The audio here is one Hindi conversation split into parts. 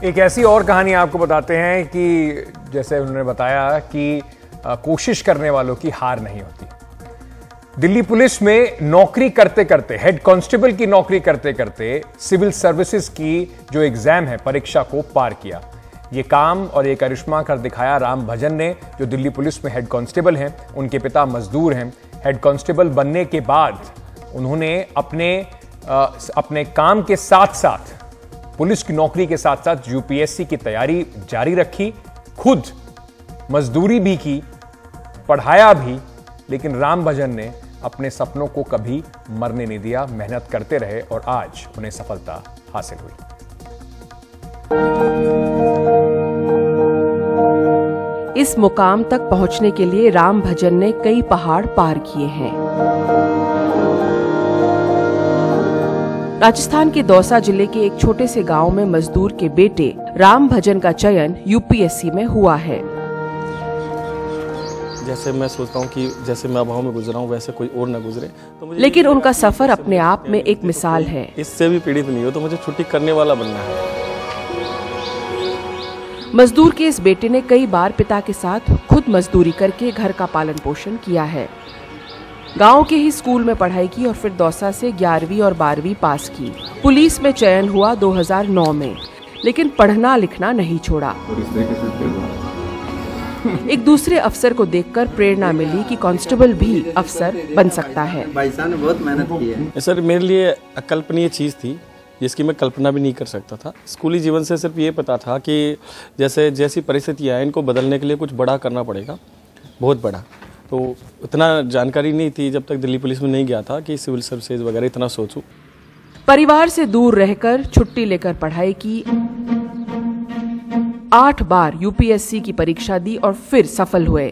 एक ऐसी और कहानी आपको बताते हैं कि जैसे उन्होंने बताया कि कोशिश करने वालों की हार नहीं होती। दिल्ली पुलिस में नौकरी करते करते, हेड कांस्टेबल की नौकरी करते करते सिविल सर्विसेज की जो एग्जाम है, परीक्षा को पार किया। ये काम और ये करिश्मा कर दिखाया राम भजन ने, जो दिल्ली पुलिस में हेड कांस्टेबल हैं। उनके पिता मजदूर हैं। हेड कांस्टेबल बनने के बाद उन्होंने अपने काम के साथ साथ, पुलिस की नौकरी के साथ साथ यूपीएससी की तैयारी जारी रखी, खुद मजदूरी भी की, पढ़ाया भी, लेकिन राम भजन ने अपने सपनों को कभी मरने नहीं दिया, मेहनत करते रहे और आज उन्हें सफलता हासिल हुई। इस मुकाम तक पहुंचने के लिए राम भजन ने कई पहाड़ पार किए हैं। राजस्थान के दौसा जिले के एक छोटे से गांव में मजदूर के बेटे राम भजन का चयन यूपीएससी में हुआ है। जैसे मैं सोचता हूँ कि जैसे मैं अभाव में गुजरा हूँ वैसे कोई और न गुजरे, तो मुझे लेकिन उनका सफर अपने आप में एक मिसाल है। इससे भी पीड़ित नहीं हो तो मुझे छुट्टी करने वाला बनना है। मजदूर के इस बेटे ने कई बार पिता के साथ खुद मजदूरी करके घर का पालन पोषण किया है। गांव के ही स्कूल में पढ़ाई की और फिर दौसा से 11वीं और 12वीं पास की। पुलिस में चयन हुआ 2009 में, लेकिन पढ़ना लिखना नहीं छोड़ा। एक दूसरे अफसर को देखकर प्रेरणा मिली कि कांस्टेबल भी अफसर बन सकता है। भाई साहब ने बहुत मेहनत की है। सर, मेरे लिए अकल्पनीय चीज़ थी जिसकी मैं कल्पना भी नहीं कर सकता था। स्कूली जीवन से सिर्फ ये पता था कि जैसी परिस्थितियाँ हैं, इनको बदलने के लिए कुछ बड़ा करना पड़ेगा, बहुत बड़ा। तो इतना जानकारी नहीं थी जब तक दिल्ली पुलिस में नहीं गया था कि सिविल सर्विसेज वगैरह इतना सोचूं। परिवार से दूर रहकर छुट्टी लेकर पढ़ाई की, 8 बार यूपीएससी की परीक्षा दी और फिर सफल हुए।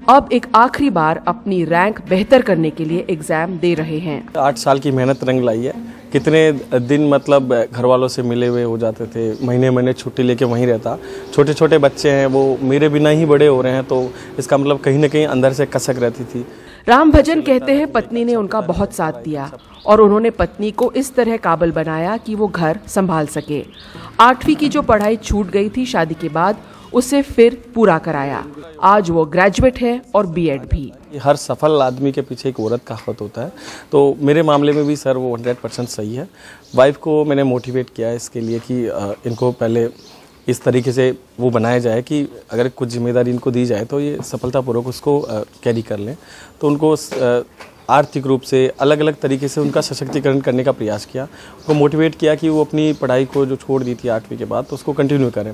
अब एक आखिरी बार अपनी रैंक बेहतर करने के लिए एग्जाम दे रहे हैं। 8 साल की मेहनत रंग लाई है। कितने दिन मतलब घर वालों से मिले हुए हो जाते थे, महीने महीने छुट्टी लेके वहीं रहता। छोटे छोटे बच्चे हैं, वो मेरे बिना ही बड़े हो रहे हैं, तो इसका मतलब कहीं ना कहीं अंदर से कसक रहती थी। राम भजन कहते हैं पत्नी ने उनका बहुत साथ दिया और उन्होंने पत्नी को इस तरह काबिल बनाया कि वो घर संभाल सके। 8वीं की जो पढ़ाई छूट गई थी शादी के बाद, उसे फिर पूरा कराया। आज वो ग्रेजुएट है और बीएड भी। हर सफल आदमी के पीछे एक औरत का हाथ होता है, तो मेरे मामले में भी सर वो 100% सही है। वाइफ को मैंने मोटिवेट किया है इसके लिए कि इनको पहले इस तरीके से वो बनाया जाए कि अगर कुछ जिम्मेदारी इनको दी जाए तो ये सफलतापूर्वक उसको कैरी कर लें। तो उनको आर्थिक रूप से अलग अलग तरीके से उनका सशक्तिकरण करने का प्रयास किया। उनको मोटिवेट किया कि वो अपनी पढ़ाई को जो छोड़ दी थी 8वीं के बाद, तो उसको कंटिन्यू करें।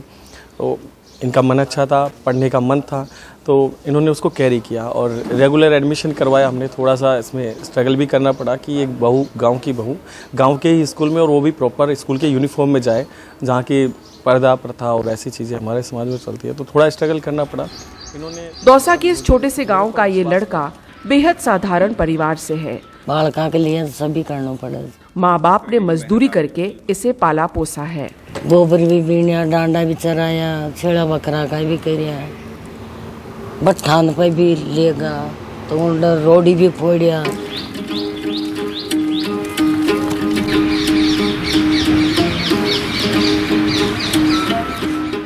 तो इनका मन अच्छा था, पढ़ने का मन था, तो इन्होंने उसको कैरी किया और रेगुलर एडमिशन करवाया हमने। थोड़ा सा इसमें स्ट्रगल भी करना पड़ा कि एक बहू, गांव की बहू, गांव के ही स्कूल में, और वो भी प्रॉपर स्कूल के यूनिफॉर्म में जाए, जहाँ की पर्दा प्रथा और ऐसी चीज़ें हमारे समाज में चलती है, तो थोड़ा स्ट्रगल करना पड़ा। इन्होंने दौसा के इस छोटे से गाँव का ये लड़का बेहद साधारण परिवार से है। बालका के लिए सभी करना पड़ा। माँ बाप ने मजदूरी करके इसे पाला पोसा है। गोबर भी बीनिया, डांडा भी चराया, छेड़ा बकरा का भी करिया, बठान पे भी लेगा, तो रोडी भी फोड़िया।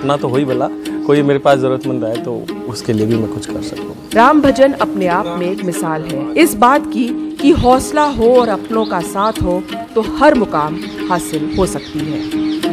ना तो वही बोला, कोई मेरे पास जरूरतमंद आए तो उसके लिए भी मैं कुछ कर सकूं। राम भजन अपने आप में एक मिसाल है इस बात की कि हौसला हो और अपनों का साथ हो तो हर मुकाम हासिल हो सकती है।